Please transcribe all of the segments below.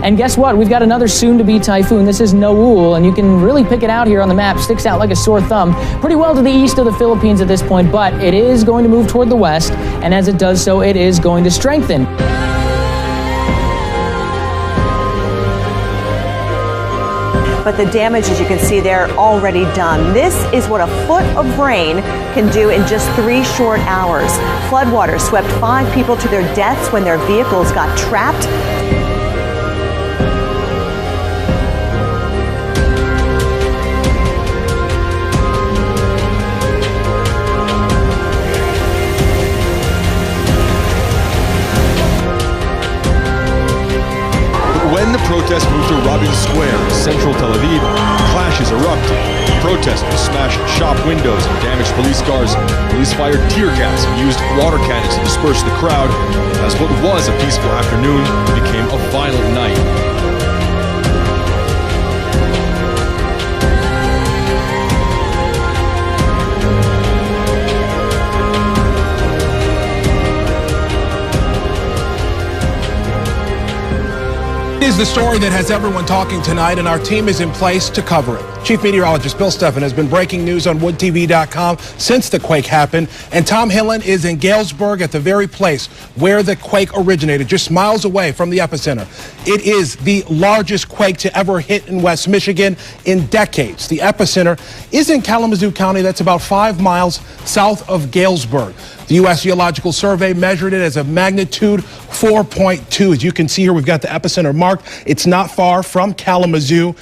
And guess what? We've got another soon-to-be typhoon. This is Noul, and you can really pick it out here on the map. Sticks out like a sore thumb. Pretty well to the east of the Philippines at this point, but it is going to move toward the west, and as it does so, it is going to strengthen. But the damage, as you can see there, already done. This is what a foot of rain can do in just 3 short hours. Floodwaters swept 5 people to their deaths when their vehicles got trapped. When the protest moved to Rabin Square in central Tel Aviv, clashes erupted. Protesters smashed shop windows and damaged police cars. Police fired tear gas and used water cannons to disperse the crowd, as what was a peaceful afternoon became a violent night. Is the story that has everyone talking tonight, and our team is in place to cover it. Chief Meteorologist Bill Steffen has been breaking news on WoodTV.com since the quake happened, and Tom Hillen is in Galesburg at the very place where the quake originated, just miles away from the epicenter. It is the largest quake to ever hit in West Michigan in decades. The epicenter is in Kalamazoo County. That's about 5 miles south of Galesburg. The U.S. Geological Survey measured it as a magnitude 4.2. As you can see here, we've got the epicenter marked. It's not far from Kalamazoo,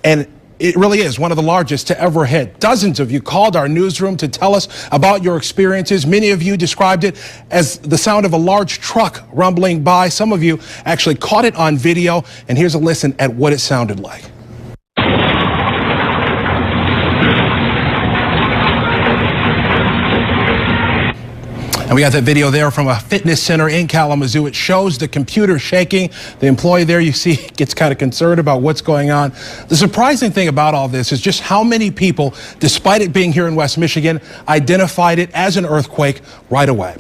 and it really is one of the largest to ever hit. Dozens of you called our newsroom to tell us about your experiences. Many of you described it as the sound of a large truck rumbling by. Some of you actually caught it on video, and here's a listen at what it sounded like. And we got that video there from a fitness center in Kalamazoo. It shows the computer shaking. The employee there, you see, gets kind of concerned about what's going on. The surprising thing about all this is just how many people, despite it being here in West Michigan, identified it as an earthquake right away.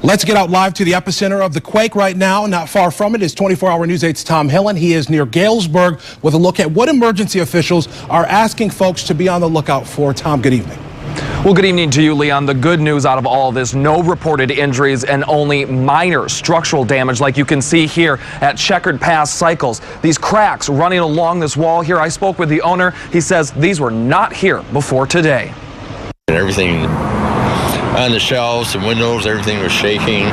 Let's get out live to the epicenter of the quake right now. Not far from it is 24-hour News 8's Tom Hillen. He is near Galesburg with a look at what emergency officials are asking folks to be on the lookout for. Tom, good evening. Well, good evening to you, Leon. The good news out of all this, no reported injuries and only minor structural damage like you can see here at Checkered Pass Cycles. These cracks running along this wall here. I spoke with the owner. He says these were not here before today. Everything on the shelves and windows, everything was shaking.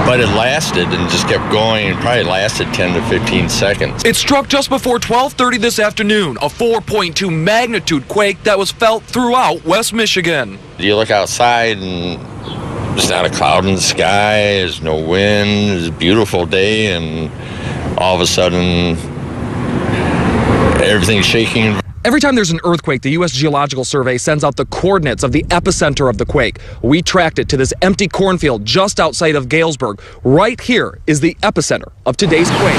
But it lasted and just kept going. It probably lasted 10 to 15 seconds. It struck just before 12:30 this afternoon, a 4.2 magnitude quake that was felt throughout West Michigan. You look outside and there's not a cloud in the sky, there's no wind, it's a beautiful day, and all of a sudden everything's shaking. Every time there's an earthquake, the U.S. Geological Survey sends out the coordinates of the epicenter of the quake. We tracked it to this empty cornfield just outside of Galesburg. Right here is the epicenter of today's quake.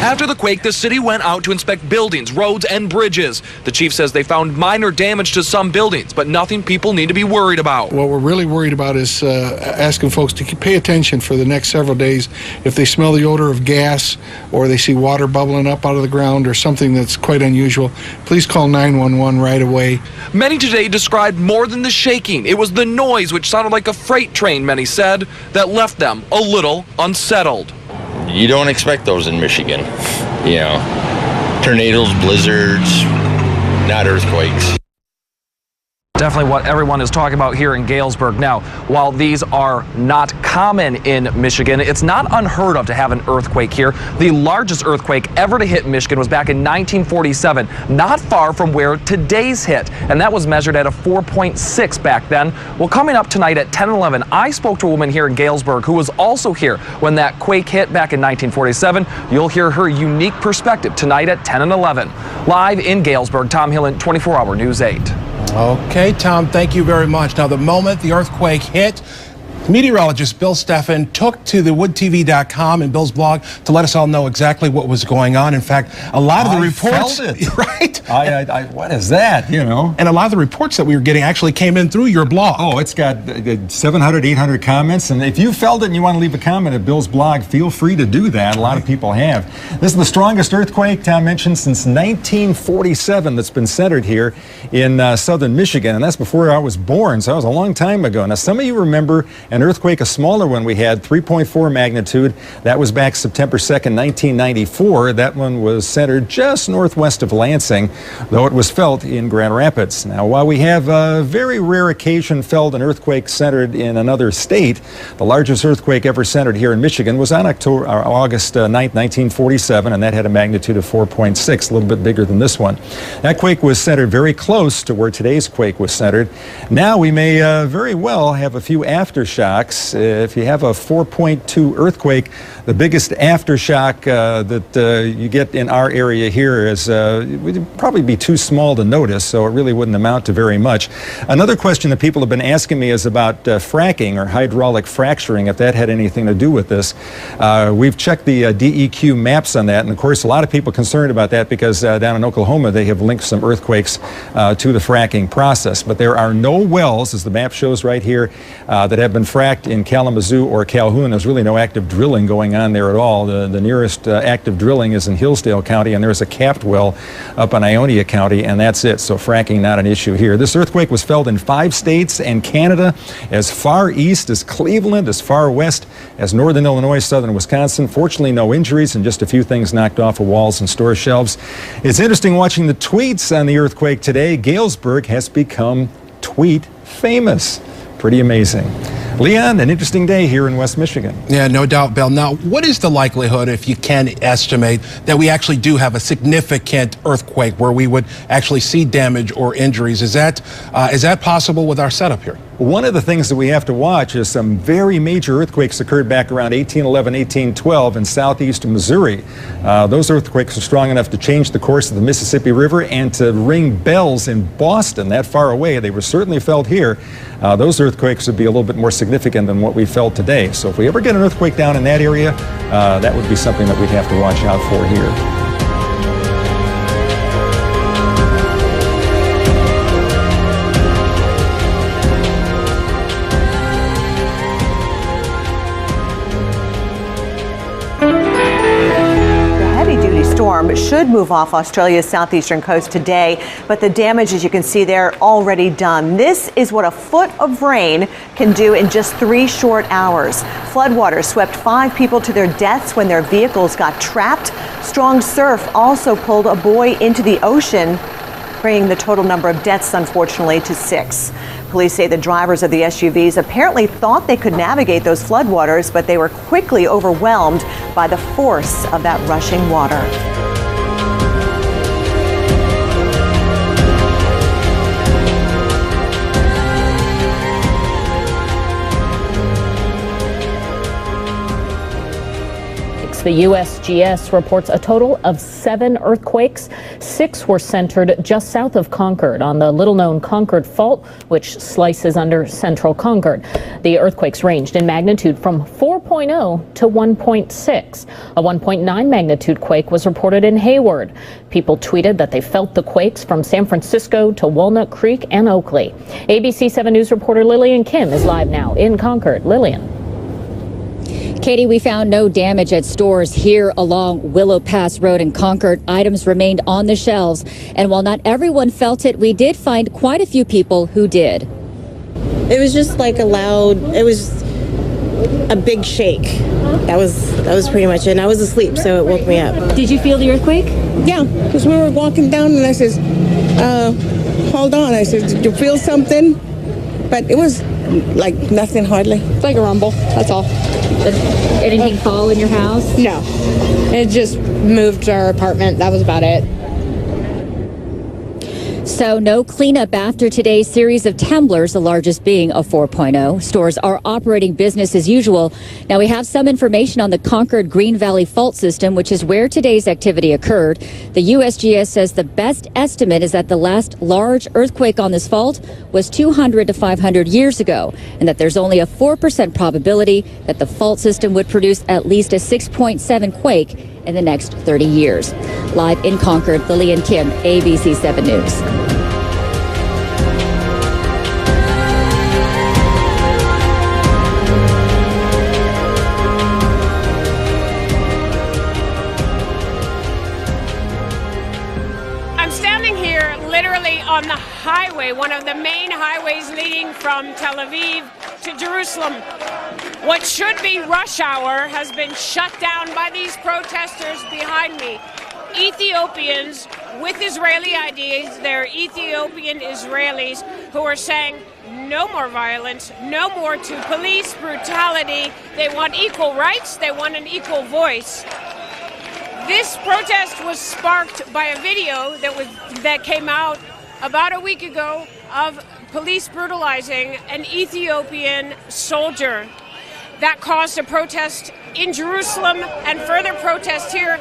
After the quake, the city went out to inspect buildings, roads, and bridges. The chief says they found minor damage to some buildings, but nothing people need to be worried about. What we're really worried about is asking folks to pay attention for the next several days. If they smell the odor of gas or they see water bubbling up out of the ground or something that's quite unusual, please call 911 right away. Many today described more than the shaking. It was the noise, which sounded like a freight train, many said, that left them a little unsettled. You don't expect those in Michigan, you know, tornadoes, blizzards, not earthquakes. Definitely what everyone is talking about here in Galesburg. Now, while these are not common in Michigan, it's not unheard of to have an earthquake here. The largest earthquake ever to hit Michigan was back in 1947, not far from where today's hit, and that was measured at a 4.6 back then. Well, coming up tonight at 10 and 11, I spoke to a woman here in Galesburg who was also here when that quake hit back in 1947. You'll hear her unique perspective tonight at 10 and 11. Live in Galesburg, Tom Hillen, 24-hour News 8. Okay, Tom, thank you very much. Now, the moment the earthquake hit, Meteorologist Bill Steffen took to the woodtv.com and Bill's blog to let us all know exactly what was going on. In fact, a lot of the reports, felt it. right? What is that, you know? And a lot of the reports that we were getting actually came in through your blog. Oh, it's got 700, 800 comments. And if you felt it and you want to leave a comment at Bill's blog, feel free to do that. A lot of people have. This is the strongest earthquake, Tom mentioned, since 1947 that's been centered here in southern Michigan. And that's before I was born, so that was a long time ago. Now, some of you remember an earthquake, a smaller one we had, 3.4 magnitude. That was back September 2nd, 1994. That one was centered just northwest of Lansing, though it was felt in Grand Rapids. Now, while we have a very rare occasion felt an earthquake centered in another state, the largest earthquake ever centered here in Michigan was on August 9th, 1947, and that had a magnitude of 4.6, a little bit bigger than this one. That quake was centered very close to where today's quake was centered. Now, we may very well have a few aftershoots. If you have a 4.2 earthquake, the biggest aftershock that you get in our area here is would probably be too small to notice, so it really wouldn't amount to very much. Another question that people have been asking me is about fracking or hydraulic fracturing, if that had anything to do with this. We've checked the DEQ maps on that, and of course a lot of people concerned about that because down in Oklahoma they have linked some earthquakes to the fracking process. But there are no wells, as the map shows right here, that have been fracked in Kalamazoo or Calhoun. There's really no active drilling going on there at all. The nearest active drilling is in Hillsdale County, and there's a capped well up in Ionia County, and that's it. So fracking not an issue here. This earthquake was felt in 5 states and Canada, as far east as Cleveland, as far west as northern Illinois, southern Wisconsin. Fortunately, no injuries and just a few things knocked off of walls and store shelves. It's interesting watching the tweets on the earthquake today. Galesburg has become tweet famous. Pretty amazing. Leon, an interesting day here in West Michigan. Yeah, no doubt, Bill. Now, what is the likelihood, if you can estimate, that we actually do have a significant earthquake where we would actually see damage or injuries? Is that possible with our setup here? One of the things that we have to watch is some very major earthquakes occurred back around 1811, 1812 in southeast Missouri. Those earthquakes are strong enough to change the course of the Mississippi River and to ring bells in Boston that far away. They were certainly felt here. Those earthquakes would be a little bit more significant than what we felt today. So if we ever get an earthquake down in that area, that would be something that we'd have to watch out for here. Storm should move off Australia's southeastern coast today, but the damage, as you can see there, already done. This is what a foot of rain can do in just 3 short hours. Floodwaters swept 5 people to their deaths when their vehicles got trapped. Strong surf also pulled a boy into the ocean, bringing the total number of deaths, unfortunately, to 6. Police say the drivers of the SUVs apparently thought they could navigate those floodwaters, but they were quickly overwhelmed by the force of that rushing water. The USGS reports a total of 7 earthquakes. 6 were centered just south of Concord on the little-known Concord Fault, which slices under central Concord. The earthquakes ranged in magnitude from 4.0 to 1.6. A 1.9 magnitude quake was reported in Hayward. People tweeted that they felt the quakes from San Francisco to Walnut Creek and Oakley. ABC 7 News reporter Lillian Kim is live now in Concord. Lillian. Katie, we found no damage at stores here along Willow Pass Road in Concord. Items remained on the shelves. And while not everyone felt it, we did find quite a few people who did. It was just like it was a big shake. That was pretty much it. And I was asleep, so it woke me up. Did you feel the earthquake? Yeah, because we were walking down and I says, hold on. I said, did you feel something? But it was like nothing hardly. It's like a rumble, that's all. Did anything fall in your house? No. It just moved our apartment. That was about it. So no cleanup after today's series of temblors, the largest being a 4.0. Stores are operating business as usual. Now we have some information on the Concord Green Valley fault system, which is where today's activity occurred. The USGS says the best estimate is that the last large earthquake on this fault was 200 to 500 years ago, and that there's only a 4% probability that the fault system would produce at least a 6.7 quake in the next 30 years. Live in Concord, Lillian Kim, ABC 7 News. I'm standing here literally on the highway, one of the main highways leading from Tel Aviv to Jerusalem. What should be rush hour has been shut down by these protesters behind me. Ethiopians with Israeli IDs, they're Ethiopian Israelis who are saying no more violence, no more to police brutality. They want equal rights, they want an equal voice. This protest was sparked by a video that came out about a week ago of police brutalizing an Ethiopian soldier. That caused a protest in Jerusalem and further protests here.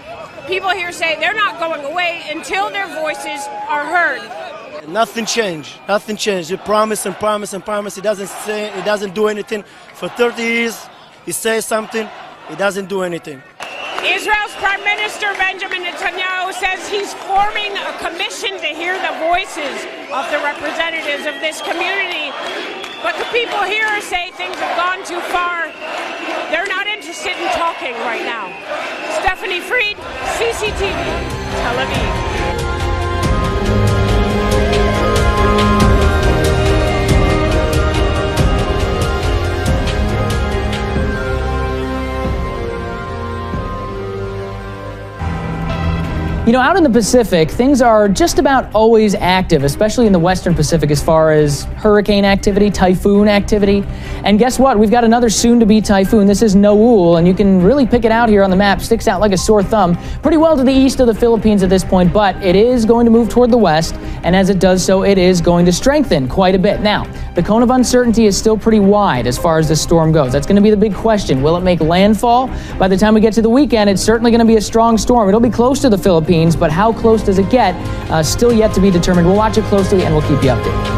People here say they're not going away until their voices are heard. Nothing changed. Nothing changed. You promise and promise and promise. It doesn't do anything. For 30 years, he says something. It doesn't do anything. Israel's Prime Minister Benjamin Netanyahu says he's forming a commission to hear the voices of the representatives of this community. But the people here say things have gone too far. They're not interested in talking right now. Stephanie Fried, CCTV, Tel Aviv. You know, out in the Pacific, things are just about always active, especially in the Western Pacific as far as hurricane activity, typhoon activity. And guess what? We've got another soon-to-be typhoon. This is Noul, and you can really pick it out here on the map. Sticks out like a sore thumb. Pretty well to the east of the Philippines at this point, but it is going to move toward the west, and as it does so, it is going to strengthen quite a bit. Now, the cone of uncertainty is still pretty wide as far as the storm goes. That's going to be the big question. Will it make landfall? By the time we get to the weekend, it's certainly going to be a strong storm. It'll be close to the Philippines, but how close does it get? Still yet to be determined. We'll watch it closely and we'll keep you updated.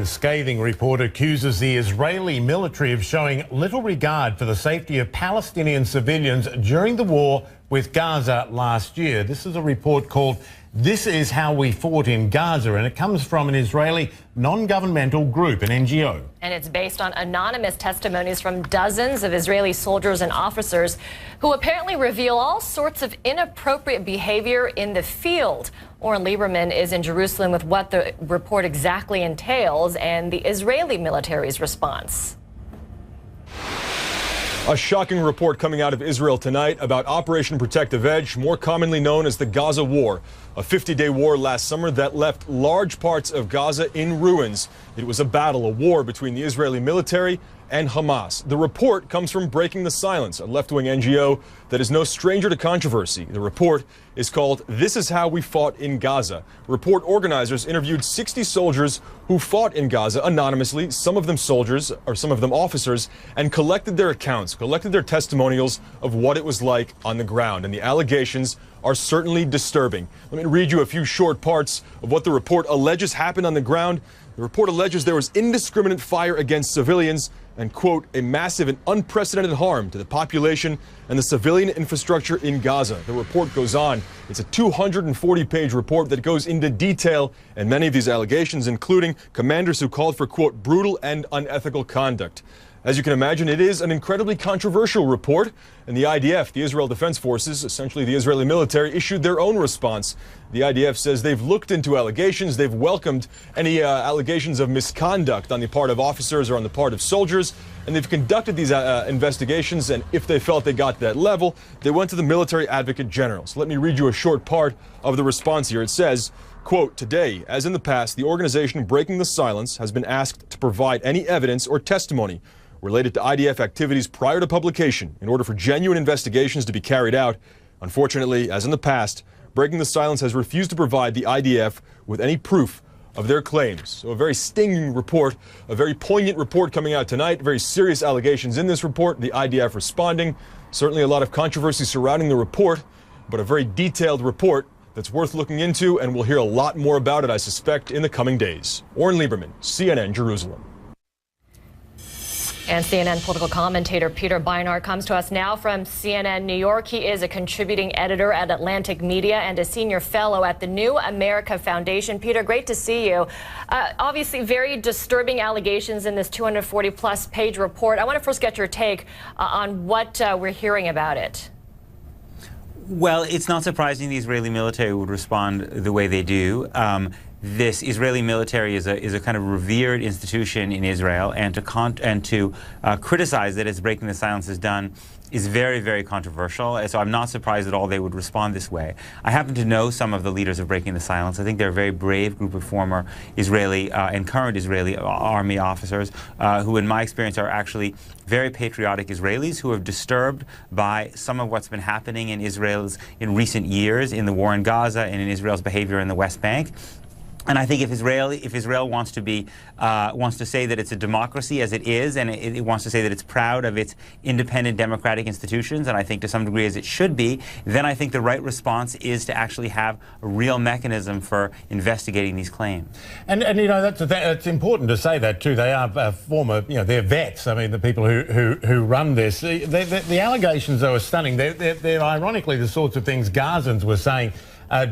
Scathing report accuses the Israeli military of showing little regard for the safety of Palestinian civilians during the war with Gaza last year. This is a report called "This is How We Fought in Gaza," and it comes from an Israeli non-governmental group, an NGO. And it's based on anonymous testimonies from dozens of Israeli soldiers and officers who apparently reveal all sorts of inappropriate behavior in the field. Oren Lieberman is in Jerusalem with what the report exactly entails and the Israeli military's response. A shocking report coming out of Israel tonight about Operation Protective Edge, more commonly known as the Gaza War, a 50-day war last summer that left large parts of Gaza in ruins. It was a battle, a war between the Israeli military and Hamas. The report comes from Breaking the Silence, a left-wing NGO that is no stranger to controversy. The report is called This Is How We Fought in Gaza. Report organizers interviewed 60 soldiers who fought in Gaza anonymously, some of them soldiers or some of them officers, and collected their accounts, collected their testimonials of what it was like on the ground. And the allegations are certainly disturbing. Let me read you a few short parts of what the report alleges happened on the ground. The report alleges there was indiscriminate fire against civilians and, quote, a massive and unprecedented harm to the population and the civilian infrastructure in Gaza. The report goes on. It's a 240-page report that goes into detail and many of these allegations, including commanders who called for, quote, brutal and unethical conduct. As you can imagine, it is an incredibly controversial report, and the IDF, the Israel Defense Forces, essentially the Israeli military, issued their own response. The IDF says they've looked into allegations, they've welcomed any allegations of misconduct on the part of officers or on the part of soldiers, and they've conducted these investigations, and if they felt they got to that level, they went to the Military Advocate General. So let me read you a short part of the response here. It says, quote, today, as in the past, the organization Breaking the Silence has been asked to provide any evidence or testimony related to IDF activities prior to publication in order for genuine investigations to be carried out. Unfortunately, as in the past, Breaking the Silence has refused to provide the IDF with any proof of their claims. So a very stinging report, a very poignant report coming out tonight, very serious allegations in this report, the IDF responding. Certainly a lot of controversy surrounding the report, but a very detailed report that's worth looking into, and we'll hear a lot more about it, I suspect, in the coming days. Oren Lieberman, CNN, Jerusalem. And CNN political commentator Peter Beinart comes to us now from CNN New York. He is a contributing editor at Atlantic Media and a senior fellow at the New America Foundation. Peter, great to see you. Obviously, very disturbing allegations in this 240-plus page report. I want to first get your take on what we're hearing about it. Well, it's not surprising the Israeli military would respond the way they do. This Israeli military is a kind of revered institution in Israel, and to criticize that it's Breaking the Silence has done is very, very controversial. So I'm not surprised at all they would respond this way. I happen to know some of the leaders of Breaking the Silence. I think they're a very brave group of former Israeli and current Israeli army officers who, in my experience, are actually very patriotic Israelis who are disturbed by some of what's been happening in in recent years in the war in Gaza and in Israel's behavior in the West Bank. And I think if Israel wants to say that it's a democracy, as it is, and it wants to say that it's proud of its independent democratic institutions, and I think to some degree as it should be, then I think the right response is to actually have a real mechanism for investigating these claims. And you know, that's important to say that too. They are former, you know, they're vets. I mean, the people who run this. The allegations though are stunning. They're ironically the sorts of things Gazans were saying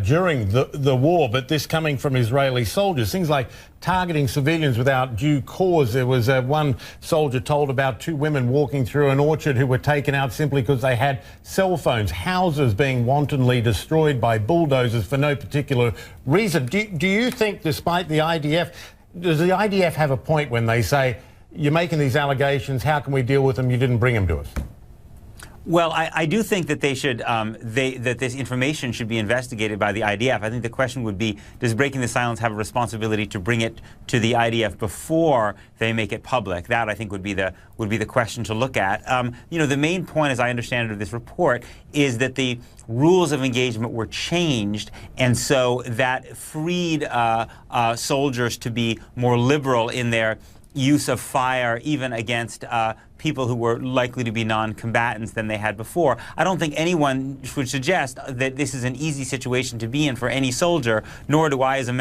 during the war, but this coming from Israeli soldiers. Things like targeting civilians without due cause. There was one soldier told about two women walking through an orchard who were taken out simply because they had cell phones. Houses being wantonly destroyed by bulldozers for no particular reason. Do you think, despite the IDF, does the IDF have a point when they say, you're making these allegations, how can we deal with them? You didn't bring them to us. Well, I do think that they should that this information should be investigated by the IDF. I think the question would be, does Breaking the Silence have a responsibility to bring it to the IDF before they make it public? That, I think, would be the question to look at. You know, the main point, as I understand it, of this report is that the rules of engagement were changed, and so that freed soldiers to be more liberal in their use of fire, even against people who were likely to be non-combatants than they had before. I don't think anyone would suggest that this is an easy situation to be in for any soldier, nor do I, as an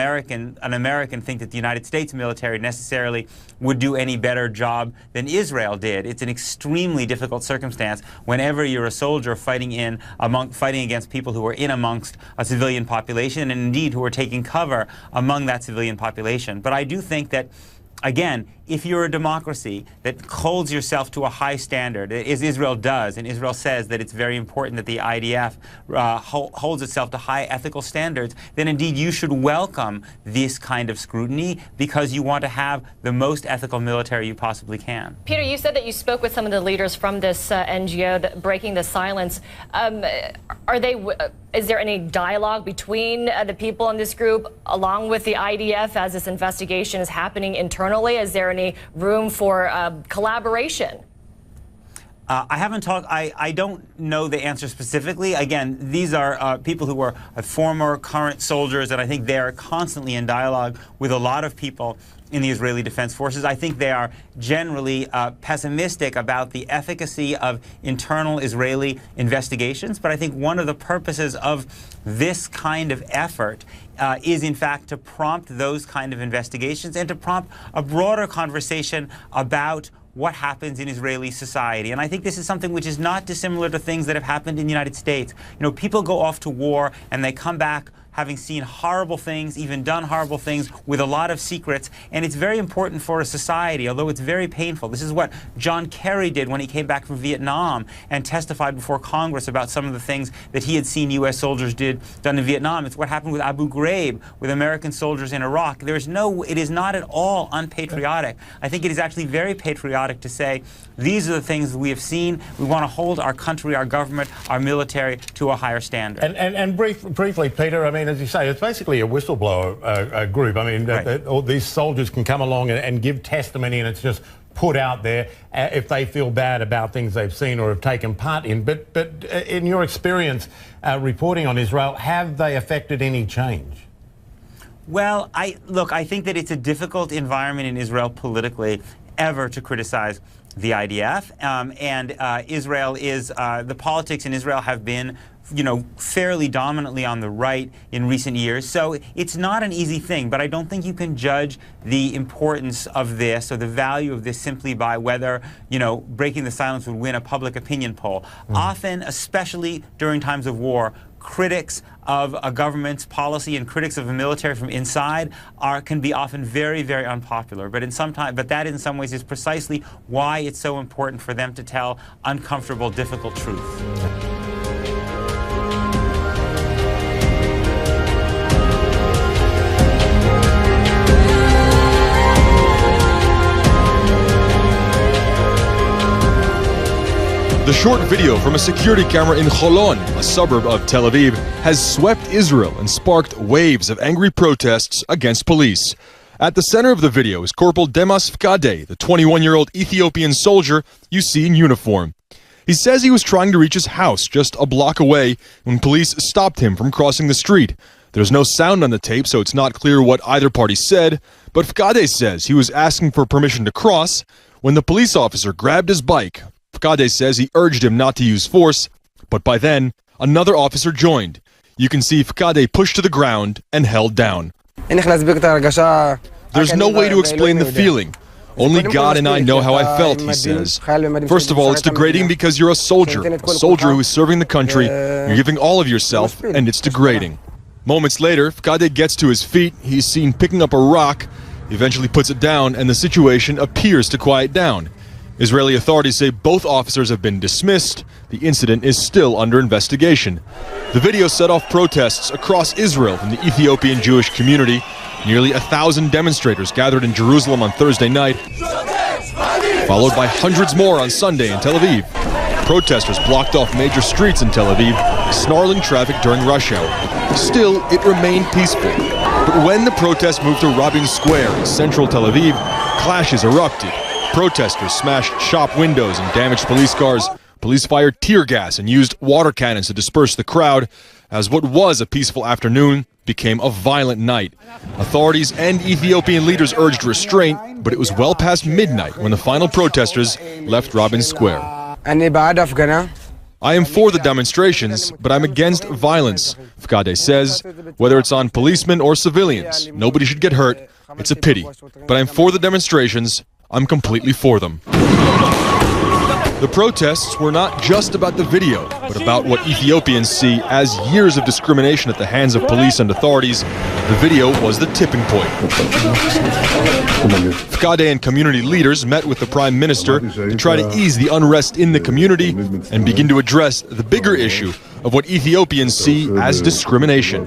American, think that the United States military necessarily would do any better job than Israel did. It's an extremely difficult circumstance whenever you're a soldier fighting against people who are in amongst a civilian population, and indeed who are taking cover among that civilian population. But I do think that, again, if you're a democracy that holds yourself to a high standard, as Israel does, and Israel says that it's very important that the IDF holds itself to high ethical standards, then indeed you should welcome this kind of scrutiny because you want to have the most ethical military you possibly can. Peter, you said that you spoke with some of the leaders from this NGO, Breaking the Silence. Is there any dialogue between the people in this group along with the IDF as this investigation is happening internally? Is there an any room for collaboration? I haven't talked, I don't know the answer specifically. Again, these are people who are former, current soldiers, and I think they are constantly in dialogue with a lot of people in the Israeli Defense Forces. I think they are generally pessimistic about the efficacy of internal Israeli investigations, but I think one of the purposes of this kind of effort is in fact to prompt those kind of investigations and to prompt a broader conversation about what happens in Israeli society. And I think this is something which is not dissimilar to things that have happened in the United States. You know, people go off to war and they come back having seen horrible things, even done horrible things, with a lot of secrets. And it's very important for a society, although it's very painful. This is what John Kerry did when he came back from Vietnam and testified before Congress about some of the things that he had seen U.S. soldiers done in Vietnam. It's what happened with Abu Ghraib, with American soldiers in Iraq. It is not at all unpatriotic. I think it is actually very patriotic to say, these are the things we have seen. We want to hold our country, our government, our military to a higher standard. And briefly, Peter, I mean, as you say, it's basically a whistleblower group. I mean, all these soldiers can come along and give testimony, and it's just put out there if they feel bad about things they've seen or have taken part in. But in your experience reporting on Israel, have they affected any change? Well, I think that it's a difficult environment in Israel politically ever to criticize the IDF, Israel is, the politics in Israel have been, you know, fairly dominantly on the right in recent years. So it's not an easy thing, but I don't think you can judge the importance of this or the value of this simply by whether, you know, breaking the silence would win a public opinion poll. Often, especially during times of war, critics of a government's policy and critics of the military from inside can be often very, very unpopular. But that in some ways is precisely why it's so important for them to tell uncomfortable, difficult truth. The short video from a security camera in Holon, a suburb of Tel Aviv, has swept Israel and sparked waves of angry protests against police. At the center of the video is Corporal Demas Fkadeh, the 21-year-old Ethiopian soldier you see in uniform. He says he was trying to reach his house just a block away when police stopped him from crossing the street. There's no sound on the tape, so it's not clear what either party said, but Fkadeh says he was asking for permission to cross when the police officer grabbed his bike. Fkadeh says he urged him not to use force, but by then, another officer joined. You can see Fkadeh pushed to the ground and held down. There's no way to explain the feeling. Only God and I know how I felt, he says. First of all, it's degrading because you're a soldier who is serving the country. You're giving all of yourself, and it's degrading. Moments later, Fkadeh gets to his feet. He's seen picking up a rock. He eventually puts it down, and the situation appears to quiet down. Israeli authorities say both officers have been dismissed. The incident is still under investigation. The video set off protests across Israel from the Ethiopian Jewish community. Nearly 1,000 demonstrators gathered in Jerusalem on Thursday night, followed by hundreds more on Sunday in Tel Aviv. Protesters blocked off major streets in Tel Aviv, snarling traffic during rush hour. Still, it remained peaceful. But when the protests moved to Rabin Square in central Tel Aviv, clashes erupted. Protesters smashed shop windows and damaged police cars. Police fired tear gas and used water cannons to disperse the crowd, as what was a peaceful afternoon became a violent night. Authorities and Ethiopian leaders urged restraint, but it was well past midnight when the final protesters left Rabin Square. I am for the demonstrations, but I'm against violence, Fkadeh says. Whether it's on policemen or civilians, nobody should get hurt. It's a pity. But I'm for the demonstrations. I'm completely for them. The protests were not just about the video, but about what Ethiopians see as years of discrimination at the hands of police and authorities. The video was the tipping point. Fkadeh and community leaders met with the Prime Minister to try to ease the unrest in the community and begin to address the bigger issue of what Ethiopians see as discrimination.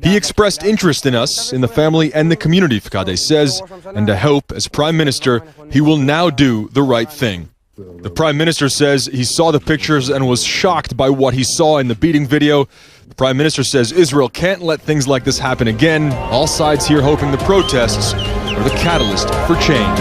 He expressed interest in us, in the family and the community, Fkadeh says, and I hope, as Prime Minister, he will now do the right thing. The Prime Minister says he saw the pictures and was shocked by what he saw in the beating video. The The Prime Minister says Israel can't let things like this happen again. All sides here hoping the protests are the catalyst for change.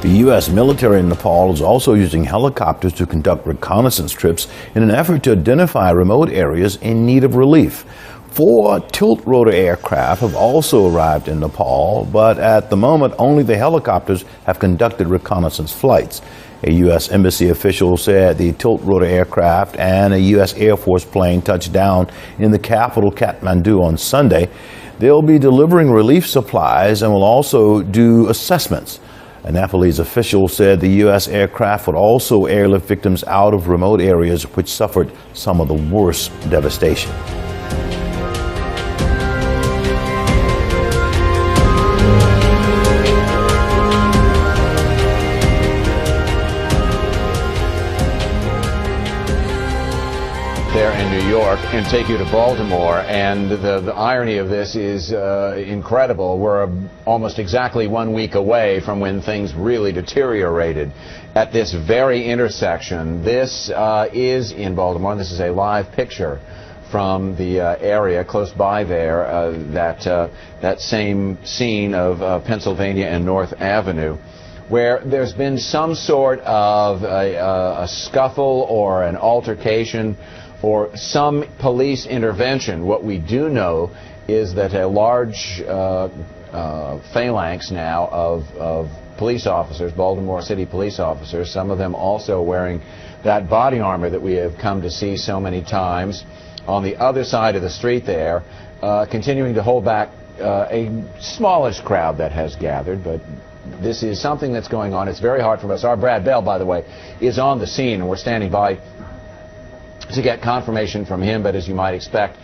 The U.S. military in Nepal is also using helicopters to conduct reconnaissance trips in an effort to identify remote areas in need of relief. 4 tilt-rotor aircraft have also arrived in Nepal, but at the moment only the helicopters have conducted reconnaissance flights. A U.S. Embassy official said the tilt-rotor aircraft and a U.S. Air Force plane touched down in the capital, Kathmandu, on Sunday. They'll be delivering relief supplies and will also do assessments. A Nepalese official said the U.S. aircraft would also airlift victims out of remote areas which suffered some of the worst devastation. There in New York and take you to Baltimore, and the irony of this is incredible. We're almost exactly 1 week away from when things really deteriorated at this very intersection. This is in Baltimore, and this is a live picture from the area close by there, that same scene of Pennsylvania and North Avenue, where there's been some sort of a scuffle or an altercation or some police intervention. What we do know is that a large phalanx now of police officers, Baltimore City police officers, some of them also wearing that body armor that we have come to see so many times, on the other side of the street there, continuing to hold back a smallish crowd that has gathered. But this is something that's going on. It's very hard for us. Our Brad Bell, by the way, is on the scene, and we're standing by to get confirmation from him, but as you might expect,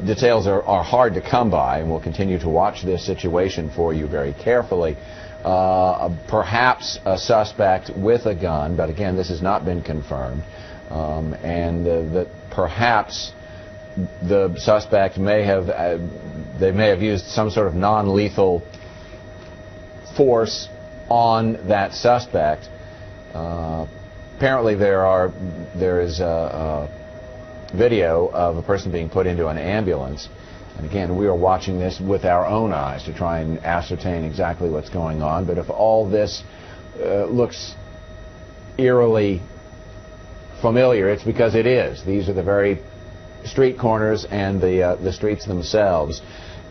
details are hard to come by, and we'll continue to watch this situation for you very carefully. Perhaps a suspect with a gun, but again, this has not been confirmed, and that perhaps the suspect may have used some sort of non-lethal force on that suspect. Apparently there is a video of a person being put into an ambulance. And again, we are watching this with our own eyes to try and ascertain exactly what's going on. But if all this looks eerily familiar, it's because it is. These are the very street corners and the streets themselves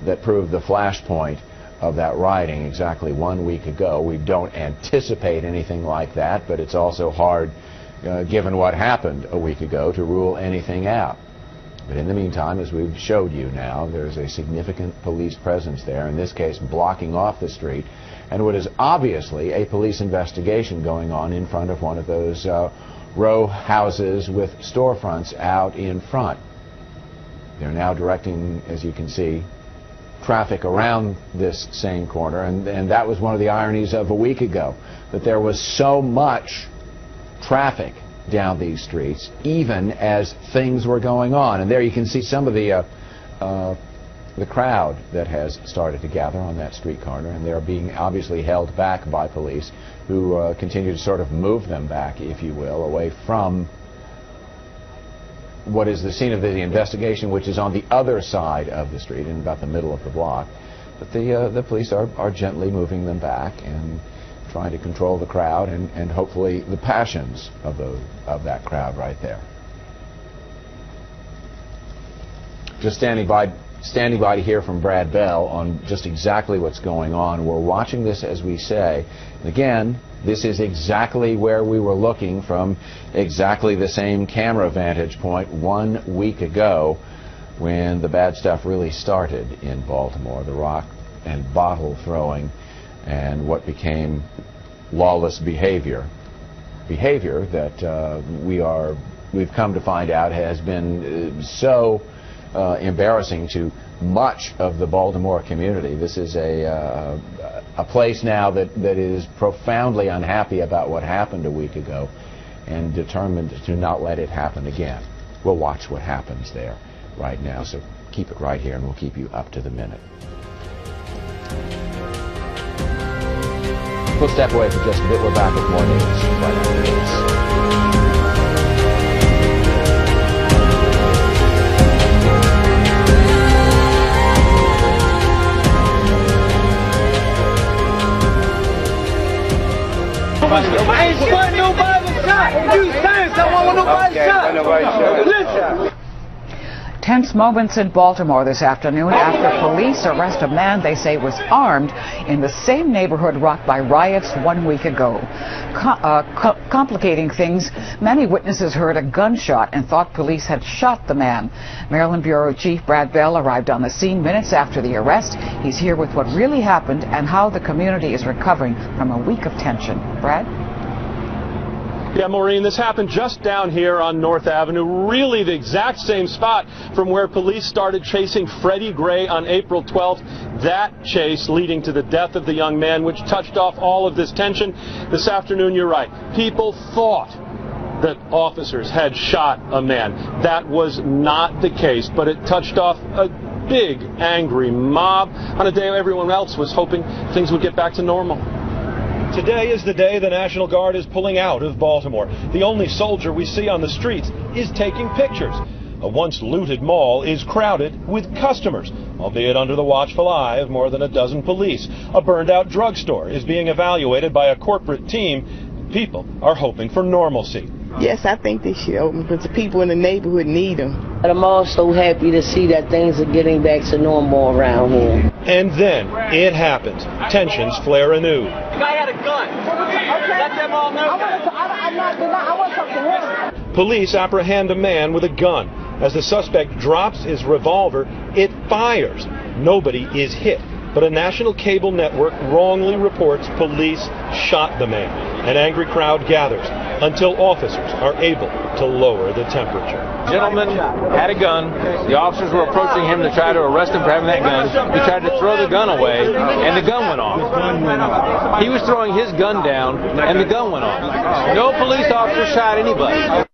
that prove the flashpoint of that rioting exactly 1 week ago. We don't anticipate anything like that, but it's also hard, given what happened a week ago, to rule anything out. But in the meantime, as we've showed you now, there's a significant police presence there, in this case blocking off the street, and what is obviously a police investigation going on in front of one of those row houses with storefronts out in front. They're now directing, as you can see, traffic around this same corner, and that was one of the ironies of a week ago, that there was so much traffic down these streets even as things were going on. And there you can see some of the crowd that has started to gather on that street corner, and they're being obviously held back by police, who continue to sort of move them back, if you will, away from what is the scene of the investigation, which is on the other side of the street, in about the middle of the block. But the police are gently moving them back and trying to control the crowd and hopefully the passions of that crowd right there. Just standing by to hear from Brad Bell on just exactly what's going on. We're watching this, as we say. And again, this is exactly where we were looking from exactly the same camera vantage point 1 week ago, when the bad stuff really started in Baltimore, the rock and bottle throwing and what became lawless behavior that we've come to find out has been so embarrassing to much of the Baltimore community. This is a place now that is profoundly unhappy about what happened a week ago and determined to not let it happen again. We'll watch what happens there right now, so keep it right here, and we'll keep you up to the minute. We'll step away for just a bit. We're back with more news right after this. I ain't sweating nobody shot. You saying something, I want nobody shot. Listen. Tense moments in Baltimore this afternoon after police arrest a man they say was armed in the same neighborhood rocked by riots 1 week ago. Complicating things, many witnesses heard a gunshot and thought police had shot the man. Maryland Bureau Chief Brad Bell arrived on the scene minutes after the arrest. He's here with what really happened and how the community is recovering from a week of tension. Brad? Yeah, Maureen, this happened just down here on North Avenue, really the exact same spot from where police started chasing Freddie Gray on April 12th. That chase leading to the death of the young man, which touched off all of this tension. This afternoon, you're right, people thought that officers had shot a man. That was not the case, but it touched off a big, angry mob on a day everyone else was hoping things would get back to normal. Today is the day the National Guard is pulling out of Baltimore. The only soldier we see on the streets is taking pictures. A once looted mall is crowded with customers, albeit under the watchful eye of more than a dozen police. A burned-out drugstore is being evaluated by a corporate team. People are hoping for normalcy. Yes, I think they should open because the people in the neighborhood need them. But I'm also happy to see that things are getting back to normal around here. And then it happens. Tensions flare anew. The guy had a gun. Let them all know. I want to talk to him. Police apprehend a man with a gun. As the suspect drops his revolver, it fires. Nobody is hit, but a national cable network wrongly reports police shot the man. An angry crowd gathers until officers are able to lower the temperature. Gentleman had a gun. The officers were approaching him to try to arrest him for having that gun. He tried to throw the gun away, and the gun went off. He was throwing his gun down, and the gun went off. No police officer shot anybody.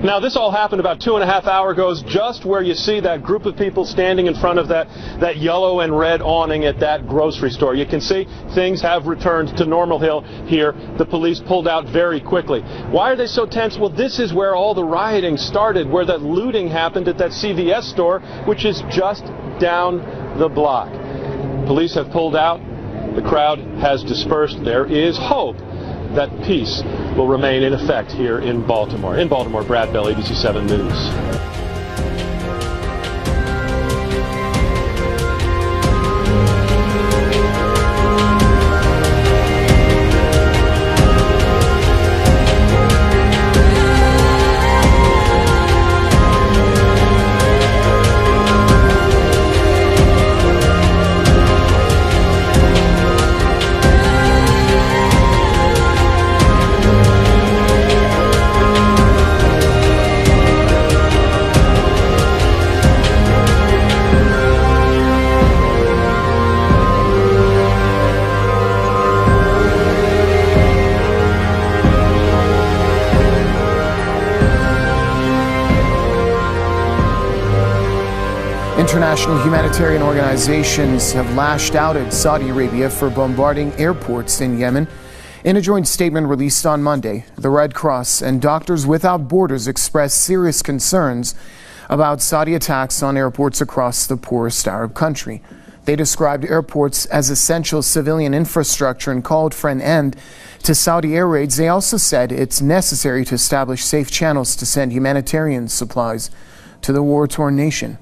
Now, this all happened about 2.5 hours ago, just where you see that group of people standing in front of that yellow and red awning at that grocery store. You can see things have returned to normal here. The police pulled out very quickly. Why are they so tense? Well, this is where all the rioting started, where that looting happened at that CVS store, which is just down the block. Police have pulled out. The crowd has dispersed. There is hope that peace will remain in effect here in Baltimore. In Baltimore, Brad Bell, ABC 7 News. International humanitarian organizations have lashed out at Saudi Arabia for bombarding airports in Yemen. In a joint statement released on Monday, the Red Cross and Doctors Without Borders expressed serious concerns about Saudi attacks on airports across the poorest Arab country. They described airports as essential civilian infrastructure and called for an end to Saudi air raids. They also said it's necessary to establish safe channels to send humanitarian supplies to the war-torn nation.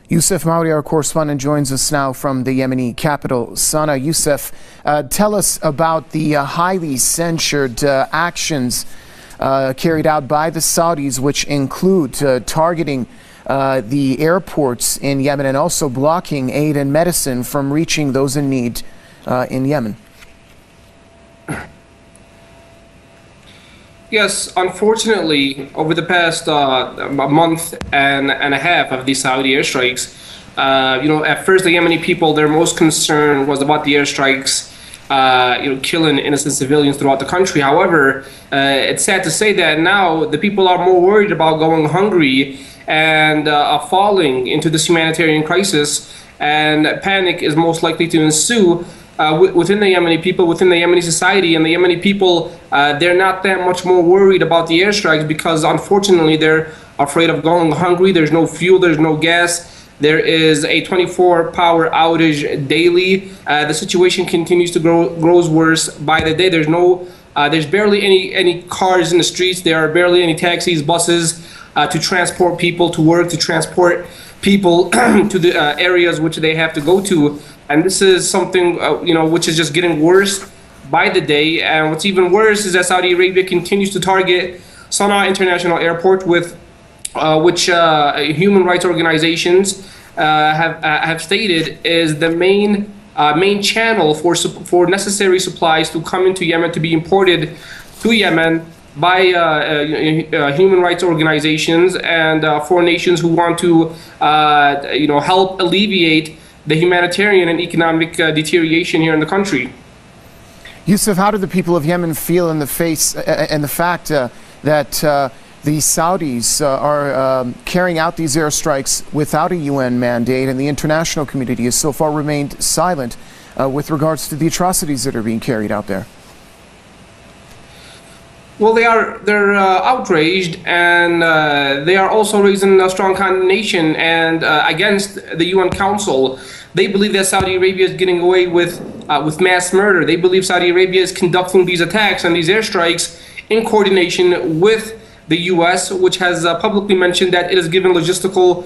Youssef Mauri, our correspondent, joins us now from the Yemeni capital, Sana'a. Youssef, tell us about the highly censured actions carried out by the Saudis, which include targeting the airports in Yemen and also blocking aid and medicine from reaching those in need in Yemen. Yes, unfortunately, over the past month and a half of these Saudi airstrikes, at first the Yemeni people, their most concern was about the airstrikes killing innocent civilians throughout the country. However, it's sad to say that now the people are more worried about going hungry and falling into this humanitarian crisis, and panic is most likely to ensue within the Yemeni people, within the Yemeni society. And the Yemeni people, they're not that much more worried about the airstrikes because unfortunately they're afraid of going hungry. There's no fuel, there's no gas. There is a 24 power outage daily. The situation continues to grows worse by the day. There's barely any cars in the streets. There are barely any taxis, buses to transport people to work, to transport people to the areas which they have to go to. And this is something which is just getting worse by the day. And what's even worse is that Saudi Arabia continues to target Sana'a International Airport, with which human rights organizations have stated is the main channel for necessary supplies to come into Yemen, to be imported to Yemen by human rights organizations and foreign nations who want to help alleviate the humanitarian and economic deterioration here in the country. Yusuf, how do the people of Yemen feel in the face and the fact that the Saudis are carrying out these airstrikes without a UN mandate, and the international community has so far remained silent with regards to the atrocities that are being carried out there? Well, they're outraged, and they are also raising a strong condemnation and against the UN Council. They believe that Saudi Arabia is getting away with mass murder. They believe Saudi Arabia is conducting these attacks and these airstrikes in coordination with the U.S., which has publicly mentioned that it has given logistical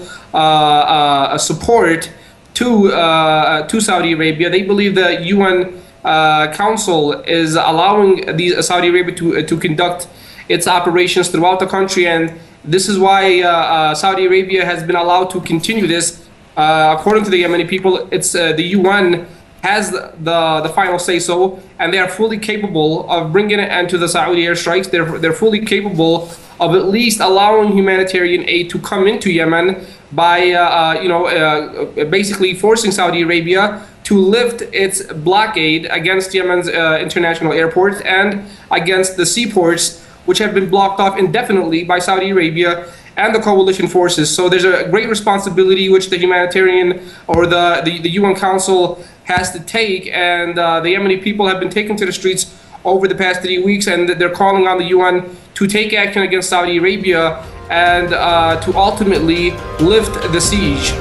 support to Saudi Arabia. They believe the UN Council is allowing Saudi Arabia to conduct its operations throughout the country, and this is why Saudi Arabia has been allowed to continue this. According to the Yemeni people, it's the UN has the final say-so, and they are fully capable of bringing an end to the Saudi airstrikes. They're fully capable of at least allowing humanitarian aid to come into Yemen by basically forcing Saudi Arabia to lift its blockade against Yemen's international airports and against the seaports, which have been blocked off indefinitely by Saudi Arabia and the coalition forces. So there's a great responsibility which the humanitarian or the UN Council has to take, and the Yemeni people have been taken to the streets over the past 3 weeks, and they're calling on the UN to take action against Saudi Arabia and to ultimately lift the siege.